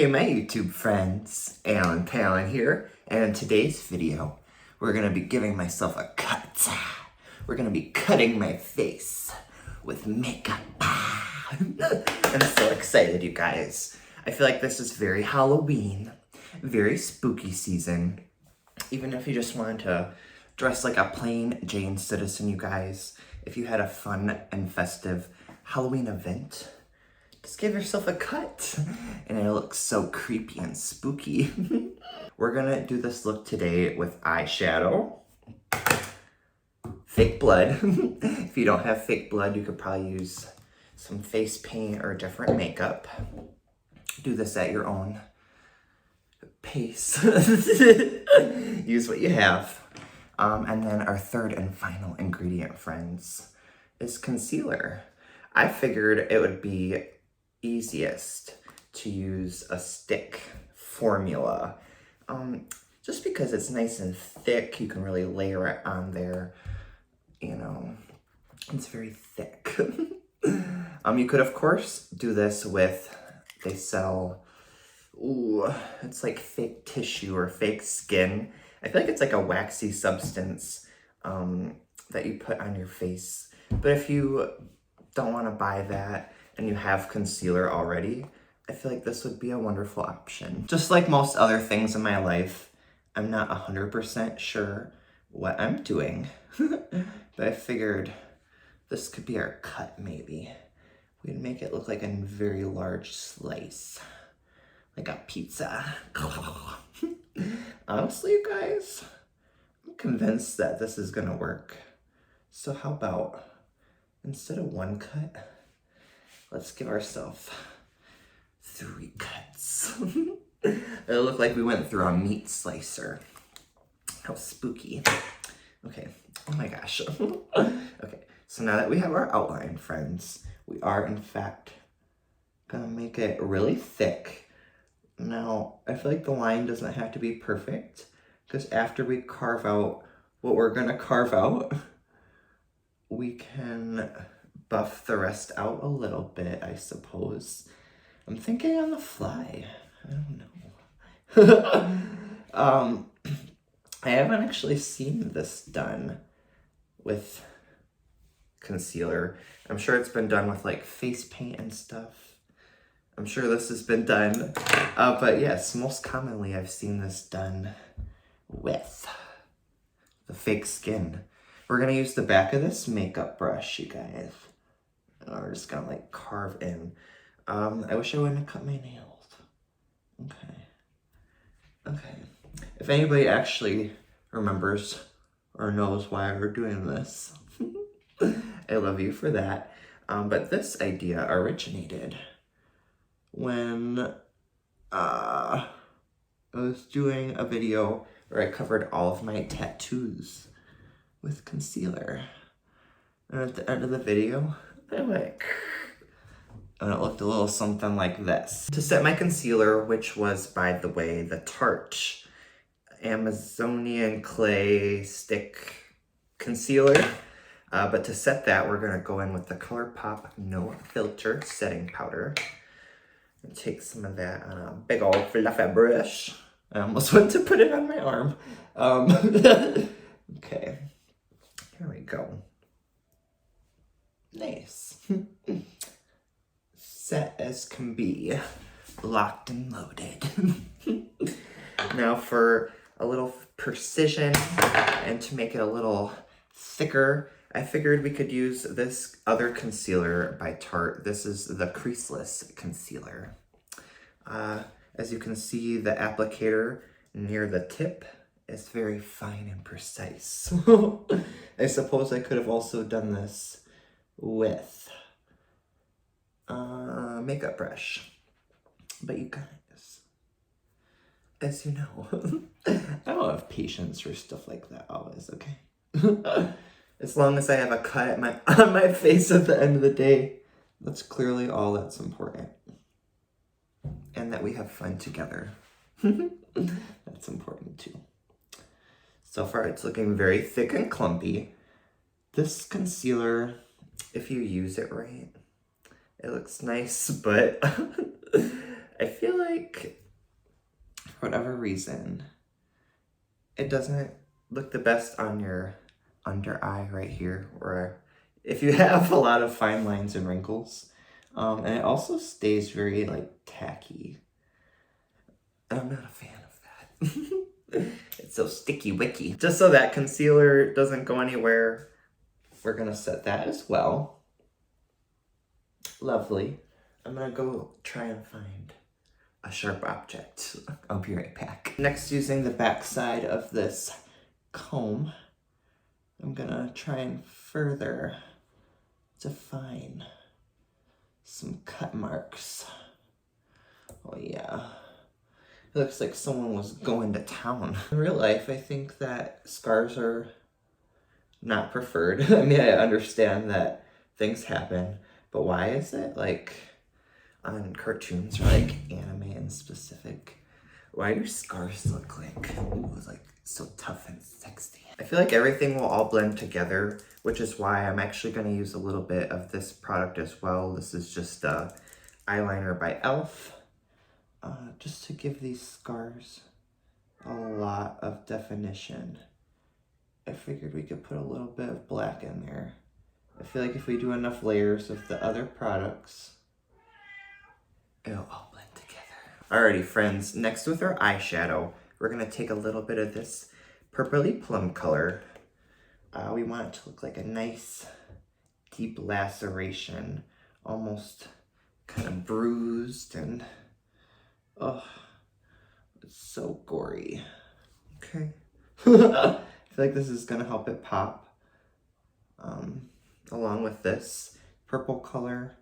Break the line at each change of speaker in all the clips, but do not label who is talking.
Hey my YouTube friends, allenpallen here, and in today's video, we're gonna be giving myself a cut. We're gonna be cutting my face with makeup. I'm so excited, you guys. I feel like this is very Halloween, very spooky season. Even if you just wanted to dress like a plain Jane citizen, you guys, if you had a fun and festive Halloween event, just give yourself a cut and it'll look so creepy and spooky. We're gonna do this look today with eyeshadow, fake blood. If you don't have fake blood, you could probably use some face paint or different makeup. Do this at your own pace. Use what you have. And then our third and final ingredient, friends, is concealer. I figured it would be easiest to use a stick formula. Just because it's nice and thick, you can really layer it on there. You know, it's very thick. You could, of course, do this with, they sell, it's like fake tissue or fake skin. I feel like it's like a waxy substance that you put on your face. But if you don't want to buy that and you have concealer already, I feel like this would be a wonderful option. Just like most other things in my life, I'm not 100% sure what I'm doing, but I figured this could be our cut maybe. We'd make it look like a very large slice, like a pizza. Honestly, you guys, I'm convinced that this is gonna work. So how about, instead of one cut, let's give ourselves 3 cuts. It'll look like we went through a meat slicer. How spooky. Okay, oh my gosh. Okay, so now that we have our outline, friends, we are in fact gonna make it really thick. Now, I feel like the line doesn't have to be perfect, because after we carve out what we're gonna carve out, we can buff the rest out a little bit, I suppose. I'm thinking on the fly. I don't know. I haven't actually seen this done with concealer. I'm sure it's been done with like face paint and stuff. I'm sure this has been done. But yes, most commonly I've seen this done with the fake skin. We're gonna use the back of this makeup brush, you guys. And we're just gonna like carve in. I wish I wouldn't have cut my nails. Okay. If anybody actually remembers or knows why we're doing this, I love you for that. But this idea originated when I was doing a video where I covered all of my tattoos with concealer. And at the end of the video, I went, and it looked a little something like this. To set my concealer, which was, by the way, the Tarte Amazonian Clay Stick Concealer. But to set that, we're gonna go in with the ColourPop No Filter Setting Powder. And take some of that on a big old fluffy brush. I almost went to put it on my arm. Okay, here we go. Nice. Set as can be, locked and loaded. Now for a little precision and to make it a little thicker, I figured we could use this other concealer by Tarte. This is the Creaseless Concealer. As you can see, the applicator near the tip is very fine and precise. I suppose I could have also done this with a makeup brush. But you guys, as you know, I don't have patience for stuff like that always, okay? As long as I have a cut on my face at the end of the day, that's clearly all that's important. And that we have fun together. That's important too. So far it's looking very thick and clumpy. This concealer, if you use it right, it looks nice, but I feel like, for whatever reason, it doesn't look the best on your under eye right here, or if you have a lot of fine lines and wrinkles. And it also stays very like tacky. And I'm not a fan of that. It's so sticky wicky. Just so that concealer doesn't go anywhere, we're gonna set that as well. Lovely. I'm gonna go try and find a sharp object. I'll be right back. Next, using the back side of this comb, I'm gonna try and further define some cut marks. Oh yeah. It looks like someone was going to town. In real life, I think that scars are not preferred. I mean, I understand that things happen, but why is it like on cartoons or like anime in specific? Why do scars look like, ooh, like so tough and sexy? I feel like everything will all blend together, which is why I'm actually going to use a little bit of this product as well. This is just eyeliner by e.l.f. Just to give these scars a lot of definition. I figured we could put a little bit of black in there. I feel like if we do enough layers of the other products, it'll all blend together. Alrighty, friends, next with our eyeshadow, we're gonna take a little bit of this purpley plum color. We want it to look like a nice deep laceration, almost kind of bruised, and oh, it's so gory. Okay. I feel like this is gonna help it pop. Along with this purple color,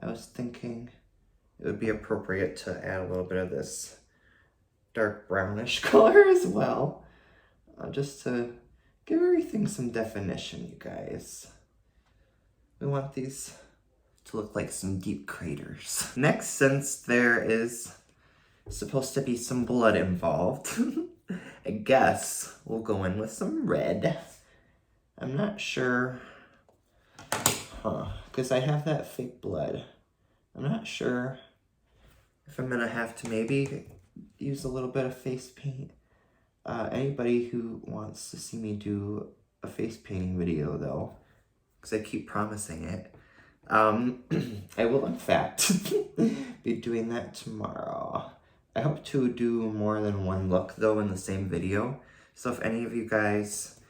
I was thinking it would be appropriate to add a little bit of this dark brownish color as well, just to give everything some definition, you guys. We want these to look like some deep craters. Next, since there is supposed to be some blood involved, I guess we'll go in with some red. I'm not sure, because I have that fake blood. I'm not sure if I'm gonna have to maybe use a little bit of face paint. Anybody who wants to see me do a face painting video though, because I keep promising it, I will in fact be doing that tomorrow. I hope to do more than one look though in the same video. So if any of you guys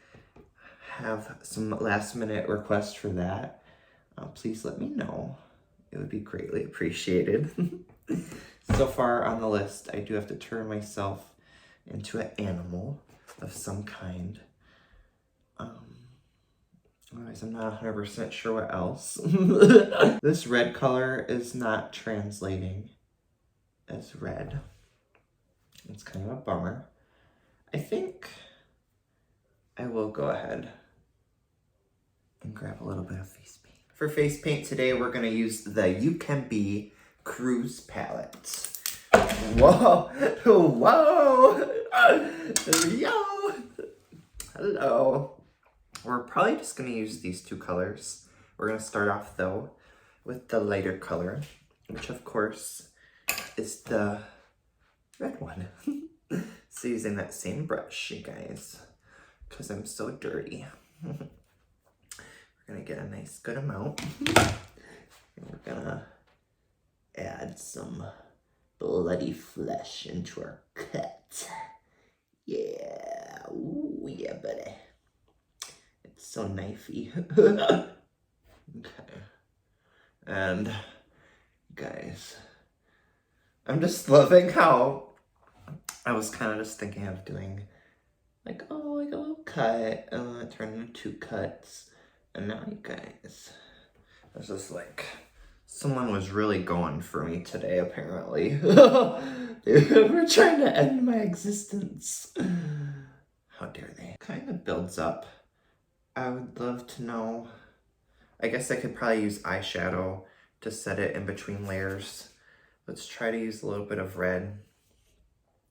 have some last minute requests for that, please let me know. It would be greatly appreciated. So far on the list, I do have to turn myself into an animal of some kind. Otherwise, I'm not 100% sure what else. This red color is not translating as red. It's kind of a bummer. I think I will go ahead and grab a little bit of face paint. For face paint today, we're gonna use the You Can Be Cruise palette. Whoa, whoa, yo, hello. We're probably just gonna use these two colors. We're gonna start off though with the lighter color, which of course is the red one. So using that same brush, you guys, because I'm so dirty. We're gonna get a nice good amount. And we're gonna add some bloody flesh into our cut. Yeah, ooh, yeah, buddy. It's so knifey. Okay. And guys, I'm just loving how I was kind of just thinking of doing like, oh, like a little cut, and then it turned into two cuts. And now you guys, it's just like, someone was really going for me today, apparently. They were trying to end my existence. How dare they? Kind of builds up. I would love to know. I guess I could probably use eyeshadow to set it in between layers. Let's try to use a little bit of red.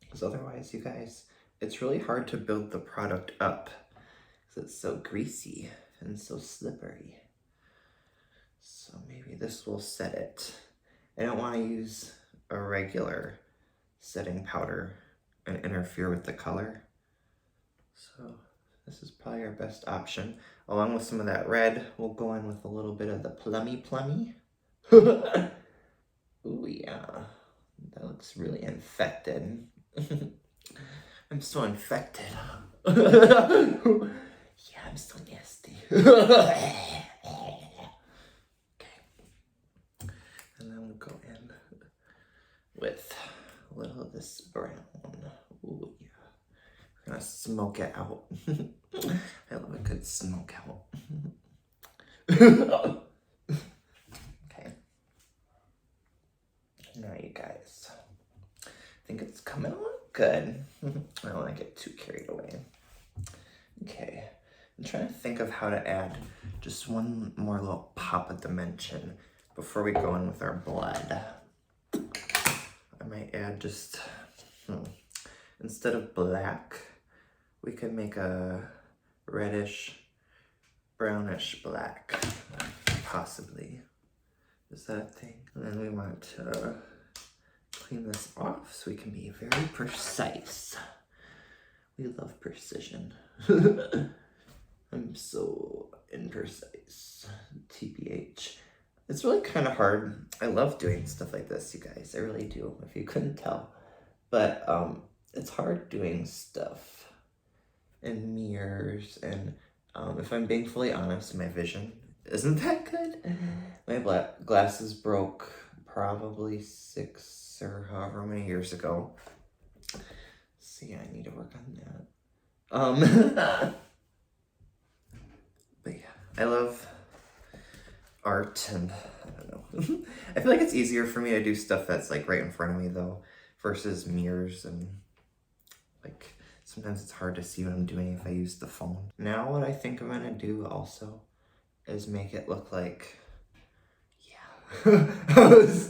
Because otherwise, you guys, it's really hard to build the product up. Because it's so greasy and so slippery. So maybe this will set it. I don't want to use a regular setting powder and interfere with the color. So this is probably our best option. Along with some of that red, we'll go in with a little bit of the plummy. Ooh, yeah. That looks really infected. I'm so infected. Yeah, I'm so nasty. Okay. And then we'll go in with a little of this brown. Ooh, yeah. We're gonna smoke it out. I love a good smoke out. Okay. Now you guys, I think it's coming along good. I don't want to get too carried away. Okay, I'm trying to think of how to add just one more little pop of dimension before we go in with our blood. I might add just, instead of black, we could make a reddish, brownish black, possibly. Is that a thing? And then we want to clean this off so we can be very precise. We love precision. I'm so imprecise. TBH. It's really kind of hard. I love doing stuff like this, you guys. I really do, if you couldn't tell. But it's hard doing stuff in mirrors, and if I'm being fully honest, my vision isn't that good. My glasses broke probably 6 or however many years ago. So yeah, I need to work on that. But yeah, I love art, and I don't know. I feel like it's easier for me to do stuff that's like right in front of me though, versus mirrors, and like sometimes it's hard to see what I'm doing if I use the phone. Now what I think I'm gonna do also is make it look like, yeah, I was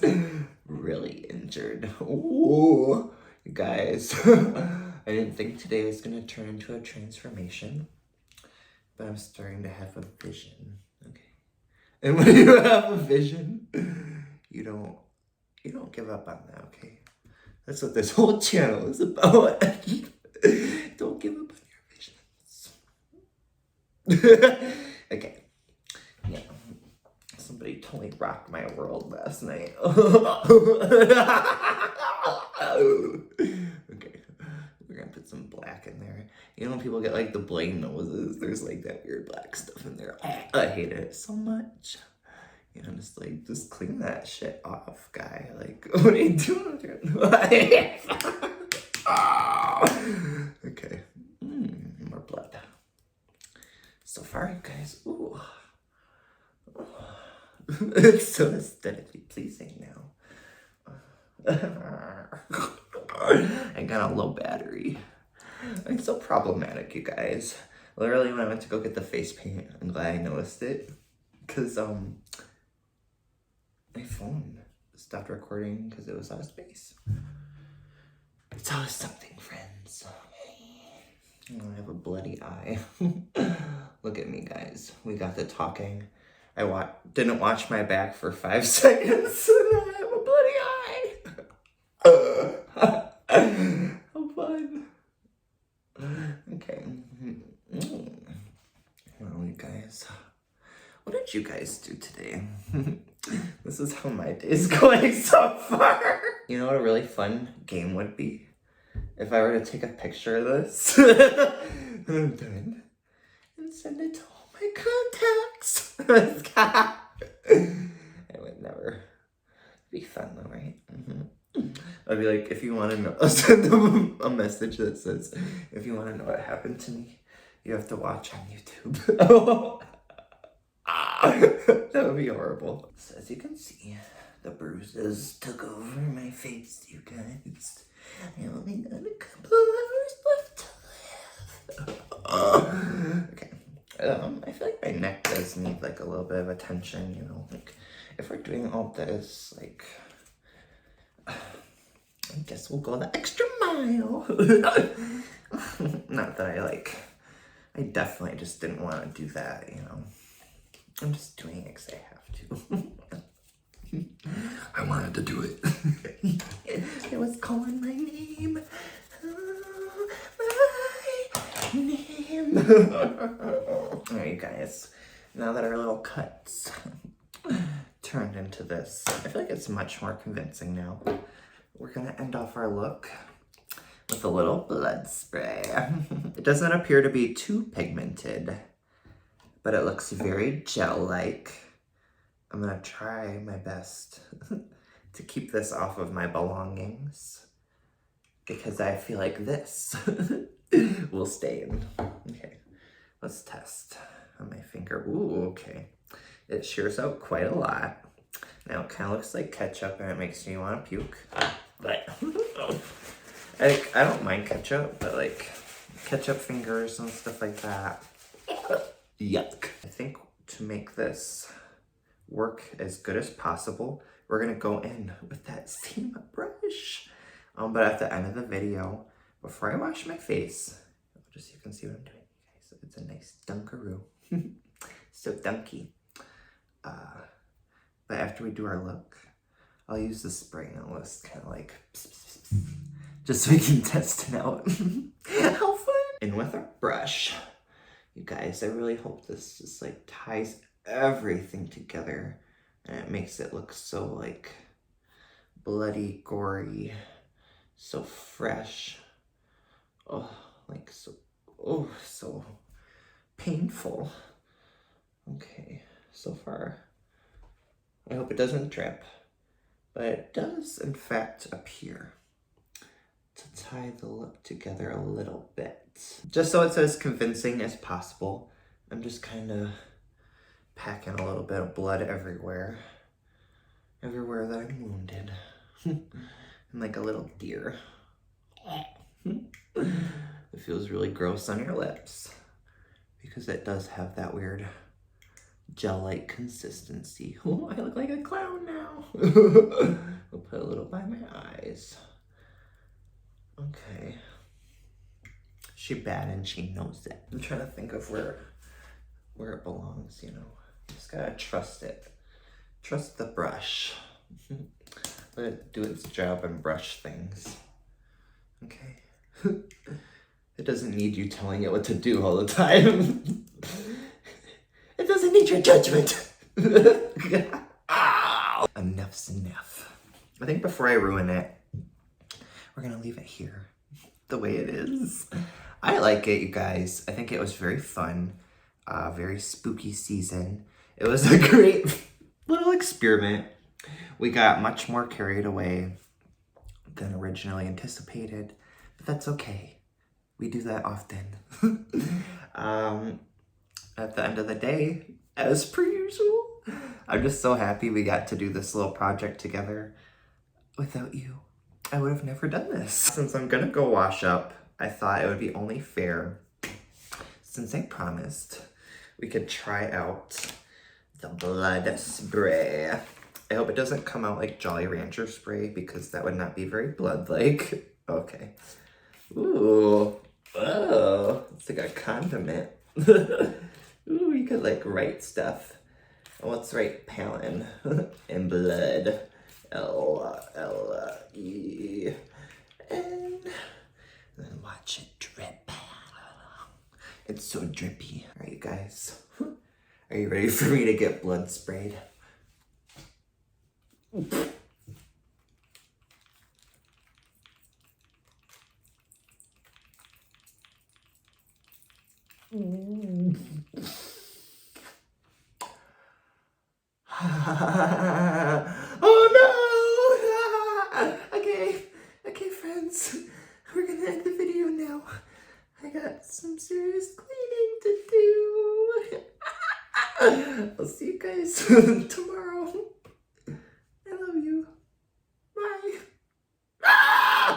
really injured. Ooh, you guys. I didn't think today was gonna turn into a transformation, but I'm starting to have a vision. Okay. And when you have a vision, you don't give up on that, okay? That's what this whole channel is about. Don't give up on your visions. Okay. Yeah. Somebody totally rocked my world last night. Okay. We're gonna put some black in there. You know when people get like the blade noses, there's like that weird black stuff in there. I hate it so much. You know, just clean that shit off, guy. Like, what are you doing? Okay. More blood. So far, you guys. Ooh. It's so aesthetically pleasing now. I got a low battery. It's so problematic, you guys. Literally, when I went to go get the face paint, I'm glad I noticed it. Because, my phone stopped recording because it was out of space. It's always something, friends. I have a bloody eye. Look at me, guys. We got the talking. I didn't watch my back for 5 seconds, and I have a bloody eye. How fun. Okay. Well, you guys, what did you guys do today? This is how my day is going so far. You know what a really fun game would be? If I were to take a picture of this, and I'm done, and send it to all my contacts. It would never be fun though, right? I'd be like, if you want to know, I'll send them a message that says, if you want to know what happened to me, you have to watch on YouTube. That would be horrible. So as you can see, the bruises took over my face, you guys. I only got a couple hours left to live. Okay. I feel like my neck does need like a little bit of attention, you know, like if we're doing all this, like, I guess we'll go the extra mile. Not that I definitely just didn't want to do that, you know. I'm just doing it because I have to. I wanted to do it. It was calling my name. Oh, my name. Alright, you guys. Now that our little cuts turned into this, I feel like it's much more convincing now. We're gonna end off our look with a little blood spray. It doesn't appear to be too pigmented, but it looks very gel-like. I'm gonna try my best to keep this off of my belongings because I feel like this will stain. Okay, let's test on my finger. Ooh, okay. It shears out quite a lot. Now it kind of looks like ketchup and it makes me want to puke, but I don't mind ketchup, but like ketchup fingers and stuff like that. Yuck. I think to make this work as good as possible, we're gonna go in with that same brush. But at the end of the video, before I wash my face, just so you can see what I'm doing, guys. It's a nice dunkaroo. So dunky. But after we do our look, I'll use the spray and I'll just kind of like just so we can test it out. How fun! And with our brush, you guys, I really hope this just like ties everything together and it makes it look so like bloody, gory, so fresh. Oh, like so, oh, so painful. Okay, so far, I hope it doesn't drip, but it does in fact appear to tie the look together a little bit. Just so it's as convincing as possible, I'm just kind of packing a little bit of blood everywhere that I'm wounded. I'm like a little deer. It feels really gross on your lips because it does have that weird gel-like consistency. Oh, I look like a clown now. I'll put a little by my eyes. Okay. She bad and she knows it. I'm trying to think of where it belongs, you know. Just gotta trust it. Trust the brush. Let it do its job and brush things. Okay. It doesn't need you telling it what to do all the time. It doesn't need your judgment. Enough's enough. I think before I ruin it, we're gonna leave it here the way it is. I like it, you guys. I think it was very fun, very spooky season. It was a great little experiment. We got much more carried away than originally anticipated, but that's okay. We do that often. At the end of the day, as per usual, I'm just so happy we got to do this little project together. Without you, I would have never done this. Since I'm gonna go wash up, I thought it would be only fair, since I promised, we could try out the blood spray. I hope it doesn't come out like Jolly Rancher spray because that would not be very blood-like. Okay. Ooh. Oh, it's like a condiment. Ooh, you could like write stuff. Let's write Pallen and blood. L-E. And then watch it drip. It's so drippy. All right, you guys. Are you ready for me to get blood sprayed? Oh no! Okay, friends. We're gonna end the video now. I got some serious cleaning to do. I'll see you guys tomorrow.